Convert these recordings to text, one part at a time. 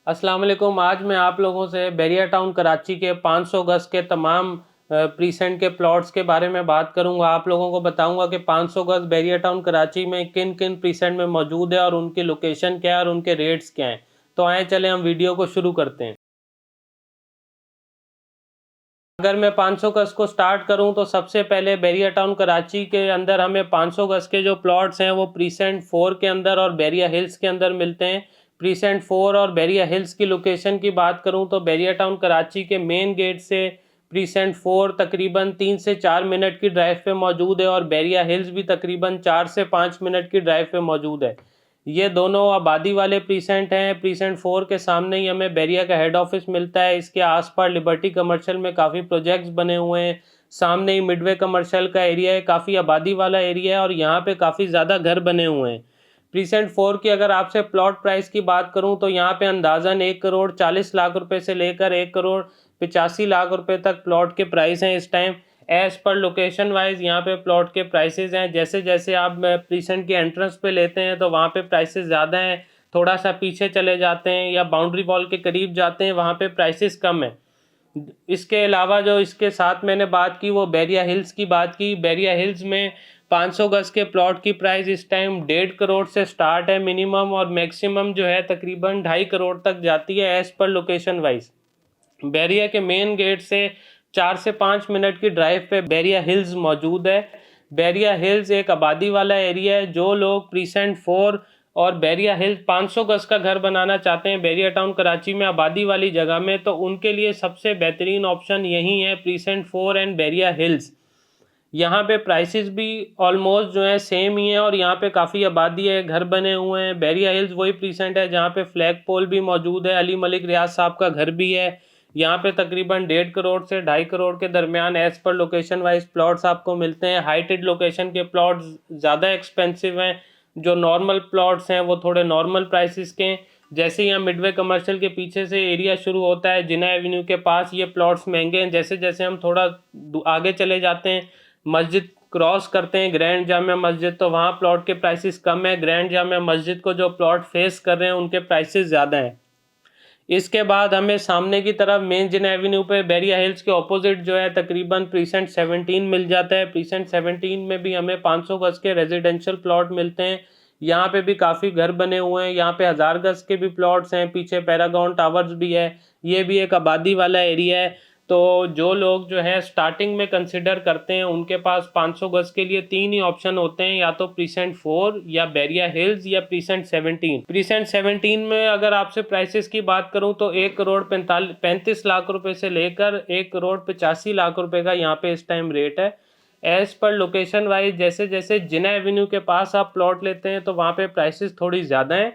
अस्सलाम वालेकुम। आज मैं आप लोगों से बैरिया टाउन कराची के 500 गज के तमाम प्रीसेंट के प्लॉट्स के बारे में बात करूंगा। आप लोगों को बताऊंगा कि 500 गज बैरिया टाउन कराची में किन किन प्रीसेंट में मौजूद है और उनकी लोकेशन क्या है और उनके रेट्स क्या हैं। तो आए चले हम वीडियो को शुरू करते हैं। अगर मैं 500 गज को स्टार्ट करूं तो सबसे पहले बैरिया टाउन कराची के अंदर हमें 500 गज के जो प्लॉट्स हैं वो प्रीसेंट 4 के अंदर और बैरिया हिल्स के अंदर मिलते हैं। प्रीसेंट 4 और बैरिया हिल्स की लोकेशन की बात करूं तो बैरिया टाउन कराची के मेन गेट से प्रीसेंट 4 तकरीबन 3 से 4 मिनट की ड्राइव पे मौजूद है और बैरिया हिल्स भी तकरीबन 4 से 5 मिनट की ड्राइव पे मौजूद है। ये दोनों आबादी वाले प्रीसेंट हैं। प्रीसेंट 4 के सामने ही हमें बैरिया का हेड ऑफिस मिलता है। इसके आसपास लिबर्टी कमर्शियल में काफ़ी प्रोजेक्ट्स बने हुए हैं। सामने ही मिडवे कमर्शियल का एरिया है, काफ़ी आबादी वाला एरिया है और यहाँ पे काफ़ी ज़्यादा घर बने हुए हैं। प्रीसेंट 4 की अगर आपसे प्लॉट प्राइस की बात करूँ तो यहाँ पे अंदाज़न 1 करोड़ 40 लाख रुपए से लेकर 1 करोड़ 85 लाख रुपए तक प्लॉट के प्राइस हैं इस time. As per location wise यहाँ पे प्लॉट के प्राइसेस हैं। जैसे जैसे आप प्रीसेंट के एंट्रेंस पे लेते हैं तो वहाँ पे प्राइसेस ज़्यादा हैं, थोड़ा सा पीछे चले जाते हैं या बाउंड्री वॉल के करीब जाते हैं वहाँ पे प्राइसेस कम है। इसके अलावा जो इसके साथ मैंने बात की वो बैरिया हिल्स की बात की। बैरिया हिल्स में 500 गज के प्लॉट की प्राइस इस टाइम 1.5 करोड़ से स्टार्ट है मिनिमम, और मैक्सिमम जो है तकरीबन 2.5 करोड़ तक जाती है as per location wise. Bairiya के मेन गेट से 4 से 5 मिनट की ड्राइव पे बैरिया हिल्स मौजूद है। बैरिया हिल्स एक आबादी वाला एरिया है। जो लोग प्रीसेंट 4 और बैरिया हिल्स 500 गज का घर बनाना चाहते हैं बैरिया टाउन कराची में आबादी वाली जगह में, तो उनके लिए सबसे बेहतरीन ऑप्शन यही है, प्रीसेंट 4 एंड बैरिया हिल्स। यहाँ पे प्राइसेस भी ऑलमोस्ट जो है सेम ही है और यहाँ पे काफ़ी आबादी है, घर बने हुए हैं। बैरिया हिल्स वही प्रीसेंट है जहाँ पे फ्लैग पोल भी मौजूद है, अली मलिक रियाज साहब का घर भी है। यहाँ पे तकरीबन 1.5 करोड़ से 2.5 करोड़ के दरमियान as per location wise plots आपको मिलते हैं। हाइटेड लोकेशन के प्लॉट्स ज़्यादा एक्सपेंसिव हैं, जो नॉर्मल प्लॉट्स हैं वो थोड़े नॉर्मल प्राइसेस के हैं। जैसे यहाँ मिडवे कमर्शियल के पीछे से एरिया शुरू होता है जिना एवेन्यू के पास, ये प्लॉट्स महंगे हैं। जैसे जैसे हम थोड़ा आगे चले जाते हैं, मस्जिद क्रॉस करते हैं ग्रैंड जामिया मस्जिद, तो वहाँ प्लॉट के प्राइसेस कम है। ग्रैंड जामिया मस्जिद को जो प्लॉट फेस कर रहे हैं उनके प्राइसेस ज़्यादा हैं। इसके बाद हमें सामने की तरफ मेन जिना एवेन्यू पे बैरिया हिल्स के ऑपोजिट जो है तकरीबन प्रीसेंट 17 मिल जाता है। प्रीसेंट 17 में भी हमें 500 गज के रेजिडेंशियल प्लॉट मिलते हैं। यहाँ पे भी काफ़ी घर बने हुए हैं। यहाँ पे 1000 गज के भी प्लॉट्स हैं, पीछे पैरागॉन टावर्स भी है। ये भी एक आबादी वाला एरिया है। तो जो लोग जो है स्टार्टिंग में कंसिडर करते हैं उनके पास 500 गज के लिए 3 ही ऑप्शन होते हैं, या तो प्रीसेंट 4 या बैरिया हिल्स या प्रीसेंट 17। प्रीसेंट 17 में अगर आपसे प्राइसेस की बात करूं तो 1 करोड़ 35 लाख रुपए से लेकर 1 करोड़ 85 लाख रुपए का यहाँ पे इस टाइम रेट है। एज पर लोकेशन वाइज जैसे जैसे जिना एवेन्यू के पास आप प्लॉट लेते हैं तो वहाँ पे प्राइसेस थोड़ी ज़्यादा हैं।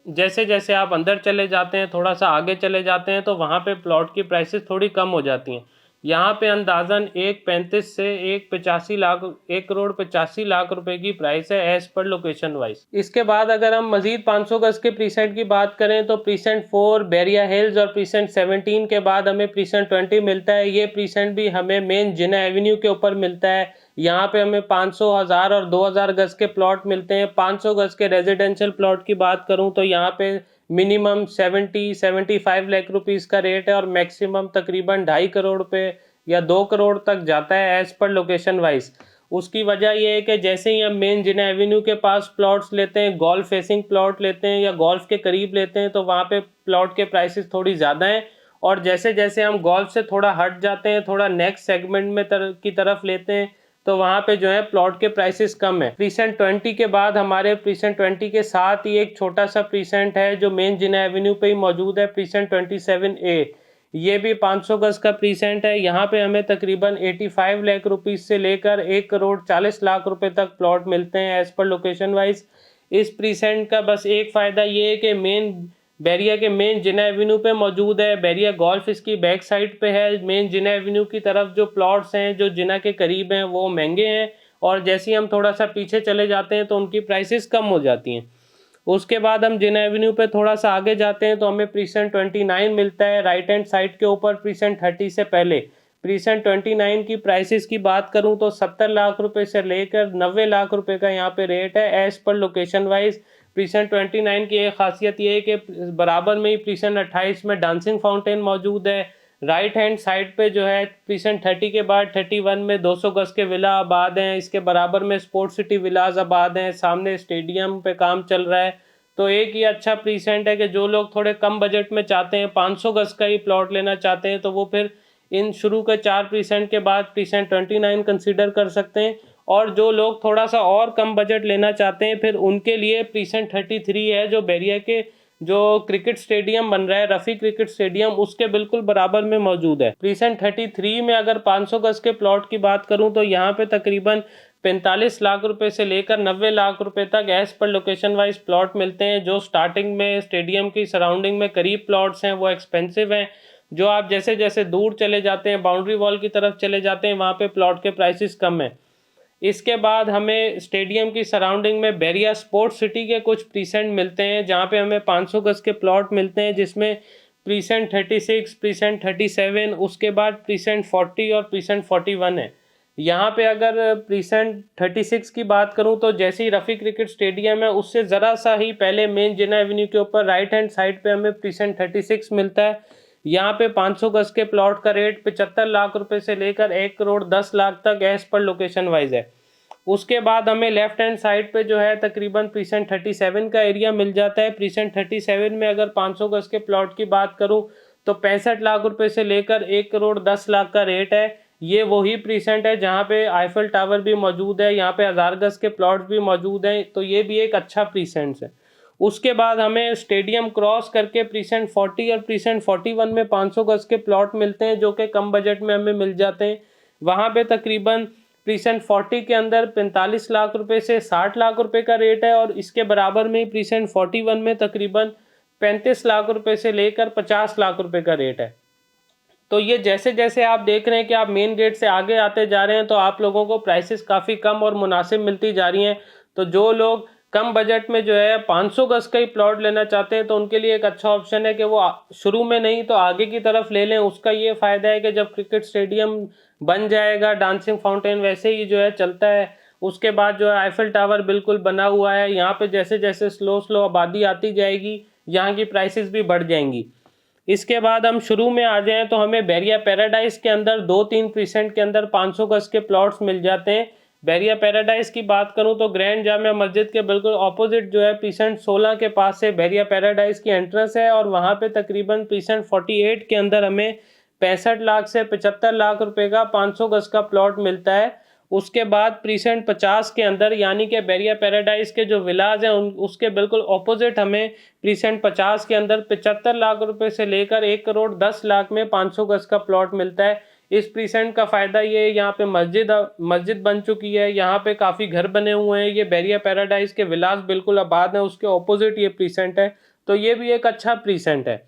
जैसे जैसे आप अंदर चले जाते हैं, थोड़ा सा आगे चले जाते हैं, तो वहाँ पे प्लॉट की प्राइसेस थोड़ी कम हो जाती हैं। यहाँ पे अंदाज़न 1.35 से 1 करोड़ 85 लाख रुपए की प्राइस है एज पर लोकेशन वाइज। इसके बाद अगर हम मजीद 500 गज के प्रीसेंट की बात करें तो प्रीसेंट 4 बैरिया हिल्स और प्रीसेंट 17 के बाद हमें प्रीसेंट 20 मिलता है। ये प्रीसेंट भी हमें मेन जिना एवेन्यू के ऊपर मिलता है। यहाँ पे हमें 500, 1000 और 2000 गज के प्लॉट मिलते हैं। 500 गज के रेजिडेंशियल प्लॉट की बात करूँ तो यहाँ पे मिनिमम 70-75 लाख रुपीस का रेट है और मैक्सिमम तकरीबन 2.5 करोड़ रुपए या 2 करोड़ तक जाता है एज पर लोकेशन वाइज। उसकी वजह यह है कि जैसे ही हम मेन जिना एवेन्यू के पास प्लॉट्स लेते हैं, गोल्फ फेसिंग प्लॉट लेते हैं या गोल्फ के करीब लेते हैं, तो वहाँ पे प्लॉट के प्राइसेस थोड़ी ज़्यादा हैं। और जैसे जैसे हम गोल्फ से थोड़ा हट जाते हैं, थोड़ा नेक्स्ट सेगमेंट में की तरफ लेते हैं, तो वहाँ पे जो है प्लॉट के प्राइसेस कम है। प्रीसेंट 20 के बाद हमारे प्रीसेंट 20 के साथ ही एक छोटा सा प्रीसेंट है जो मेन जिना एवेन्यू पे ही मौजूद है, प्रीसेंट 27A। ये भी 500 गज का प्रीसेंट है। यहाँ पे हमें तकरीबन 85 लाख रुपीज से लेकर 1 करोड़ 40 लाख रुपए तक प्लॉट मिलते हैं एज पर लोकेशन वाइज। इस प्रीसेंट का बस एक फ़ायदा ये है कि बैरिया के मेन जिना एवेन्यू पे मौजूद है। बैरिया गोल्फ इसकी बैक साइड पे है। मेन जिना एवेन्यू की तरफ जो प्लॉट्स हैं जो जिना के करीब हैं वो महंगे हैं, और जैसे ही हम थोड़ा सा पीछे चले जाते हैं तो उनकी प्राइसेस कम हो जाती हैं। उसके बाद हम जिना एवेन्यू पे थोड़ा सा आगे जाते हैं तो हमें प्रीसेंट 29 मिलता है राइट हैंड साइड के ऊपर, प्रीसेंट 30 से पहले। प्रीसेंट 29 की प्राइसेस की बात करूं तो 70 लाख रुपए से लेकर 90 लाख रुपए का यहाँ पे रेट है as per location wise. Precinct 29 की एक खासियत ये है कि बराबर में ही प्रीसेंट 28 में डांसिंग फाउंटेन मौजूद है। राइट हैंड साइड पे जो है प्रीसेंट 30 के बाद 31 में 200 गज के विला आबाद हैं। इसके बराबर में स्पोर्ट सिटी विलाज आबाद हैं। सामने स्टेडियम पे काम चल रहा है। तो एक ये अच्छा प्रीसेंट है कि जो लोग थोड़े कम बजट में चाहते हैं, 500 गज का ही प्लॉट लेना चाहते हैं, तो वो फिर इन शुरू के 4 प्रीसेंट के बाद प्रीसेंट 29 कंसीडर कर सकते हैं। और जो लोग थोड़ा सा और कम बजट लेना चाहते हैं, फिर उनके लिए प्रीसेंट 33 है, जो बैरिया के जो क्रिकेट स्टेडियम बन रहा है, रफ़ी क्रिकेट स्टेडियम, उसके बिल्कुल बराबर में मौजूद है। प्रीसेंट 33 में अगर 500 गज के प्लॉट की बात करूं तो यहाँ पे तकरीबन 45 लाख रुपए से लेकर 90 लाख रुपए तक as per location wise plot मिलते हैं। जो स्टार्टिंग में स्टेडियम की सराउंडिंग में करीब प्लॉट्स हैं वो एक्सपेंसिव हैं। जो आप जैसे जैसे दूर चले जाते हैं, बाउंड्री वॉल की तरफ चले जाते हैं, वहाँ पे प्लॉट के प्राइसेस कम हैं। इसके बाद हमें स्टेडियम की सराउंडिंग में बैरिया स्पोर्ट्स सिटी के कुछ प्रीसेंट मिलते हैं, जहाँ पे हमें 500 गज के प्लॉट मिलते हैं, जिसमें प्रीसेंट 36, प्रीसेंट 37, उसके बाद प्रीसेंट 40 और प्रीसेंट 41 है। यहाँ पे अगर प्रीसेंट 36 की बात करूँ तो जैसे ही रफ़ी क्रिकेट स्टेडियम है, उससे ज़रा सा ही पहले मेन जिना एवेन्यू के ऊपर राइट हैंड साइड पे हमें प्रीसेंट 36 मिलता है। यहाँ पे 500 गज के प्लॉट का रेट 75 लाख रुपए से लेकर 1 करोड़ 10 लाख तक एज पर लोकेशन वाइज है। उसके बाद हमें लेफ्ट हैंड साइड पे जो है तकरीबन प्रीसेंट 37 का एरिया मिल जाता है। प्रीसेंट 37 में अगर 500 गज के प्लॉट की बात करूं तो 65 लाख रुपए से लेकर 1 करोड़ 10 लाख का रेट है। ये वही प्रीसेंट है जहां पे आईफल टावर भी मौजूद है, यहाँ पे 1000 गज के प्लॉट भी मौजूद हैं, तो ये भी एक अच्छा प्रीसेंट है। उसके बाद हमें स्टेडियम क्रॉस करके प्रीसेंट 40 और प्रीसेंट 41 में 500 गज के प्लॉट मिलते हैं, जो कि कम बजट में हमें मिल जाते हैं। वहाँ पे तकरीबन प्रीसेंट 40 के अंदर 45 लाख रुपए से 60 लाख रुपए का रेट है, और इसके बराबर में प्रीसेंट 41 में तकरीबन 35 लाख रुपए से लेकर 50 लाख रुपए का रेट है। तो ये जैसे जैसे आप देख रहे हैं कि आप मेन गेट से आगे आते जा रहे हैं, तो आप लोगों को प्राइसेस काफ़ी कम और मुनासिब मिलती जा रही हैं। तो जो लोग कम बजट में जो है 500 गज का ही प्लॉट लेना चाहते हैं, तो उनके लिए एक अच्छा ऑप्शन है कि वो शुरू में नहीं तो आगे की तरफ ले लें। उसका ये फ़ायदा है कि जब क्रिकेट स्टेडियम बन जाएगा, डांसिंग फाउंटेन वैसे ही जो है चलता है, उसके बाद जो है आईफल टावर बिल्कुल बना हुआ है। यहाँ पे जैसे जैसे स्लो स्लो आबादी आती जाएगी, यहाँ की प्राइसेस भी बढ़ जाएंगी। इसके बाद हम शुरू में आ जाएं तो हमें बैरिया पैराडाइज के अंदर 2-3 प्रीसेंट के अंदर 500 गज के प्लॉट्स मिल जाते हैं। बैरिया पैराडाइज की बात करूं तो ग्रैंड जामिया मस्जिद के बिल्कुल ऑपोजिट जो है प्रीसेंट 16 के पास से बैरिया पैराडाइज की एंट्रेंस है, और वहां पे तकरीबन प्रीसेंट 48 के अंदर हमें 65 लाख से 75 लाख रुपए का 500 गज का प्लॉट मिलता है। उसके बाद प्रीसेंट 50 के अंदर यानी कि बैरिया पैराडाइज के जो विलाज हैं उसके बिल्कुल ऑपोजिट हमें प्रीसेंट 50 के अंदर 75 लाख रुपए से लेकर 1 करोड़ 10 लाख में 500 गज का प्लॉट मिलता है। इस प्रीसेंट का फ़ायदा ये है, यहाँ पे मस्जिद बन चुकी है, यहाँ पे काफ़ी घर बने हुए हैं। ये बैरिया पैराडाइज के विलास बिल्कुल आबाद हैं, उसके ऑपोजिट ये प्रीसेंट है, तो ये भी एक अच्छा प्रीसेंट है।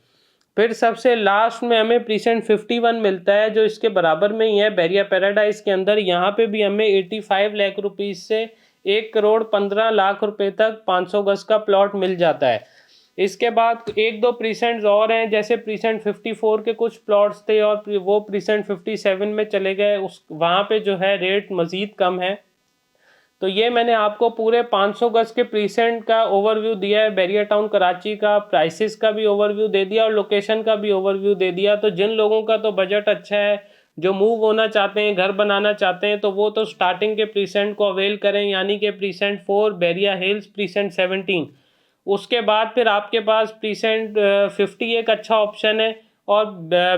फिर सबसे लास्ट में हमें प्रीसेंट 51 मिलता है, जो इसके बराबर में ही है बैरिया पैराडाइज के अंदर। यहाँ पे भी हमें 85 लाख रुपीज़ से 1 करोड़ 15 लाख रुपए तक 500 गज का प्लॉट मिल जाता है। इसके बाद एक दो प्रीसेंट्स और हैं, जैसे प्रीसेंट 54 के कुछ प्लॉट्स थे और वो प्रीसेंट 57 में चले गए, उस वहाँ पे जो है रेट मज़ीद कम है। तो ये मैंने आपको पूरे 500 गज के प्रीसेंट का ओवरव्यू दिया है, बैरिया टाउन कराची का प्राइसेस का भी ओवरव्यू दे दिया और लोकेशन का भी ओवरव्यू दे दिया। तो जिन लोगों का तो बजट अच्छा है, जो मूव होना चाहते हैं, घर बनाना चाहते हैं, तो वो तो स्टार्टिंग के प्रीसेंट को अवेल करें, यानी कि प्रीसेंट 4 बैरिया हिल्स, प्रीसेंट 17। उसके बाद फिर आपके पास प्रीसेंट 50 एक अच्छा ऑप्शन है, और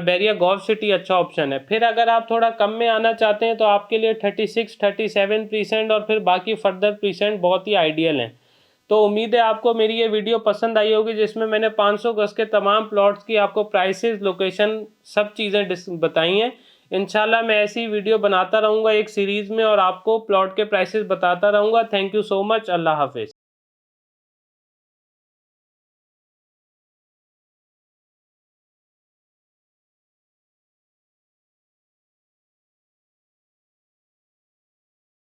बैरिया गोल्फ सिटी अच्छा ऑप्शन है। फिर अगर आप थोड़ा कम में आना चाहते हैं तो आपके लिए 36, 37 प्रीसेंट और फिर बाकी फर्दर प्रीसेंट बहुत ही आइडियल हैं। तो उम्मीद है आपको मेरी ये वीडियो पसंद आई होगी, जिसमें मैंने 500 गज के तमाम प्लॉट्स की आपको प्राइसेस, लोकेशन, सब चीज़ें बताई हैं। इंशाल्लाह मैं ऐसी वीडियो बनाता रहूँगा एक सीरीज़ में, और आपको प्लॉट के प्राइसेस बताता रहूँगा। Thank you so much. अल्लाह हाफिज़।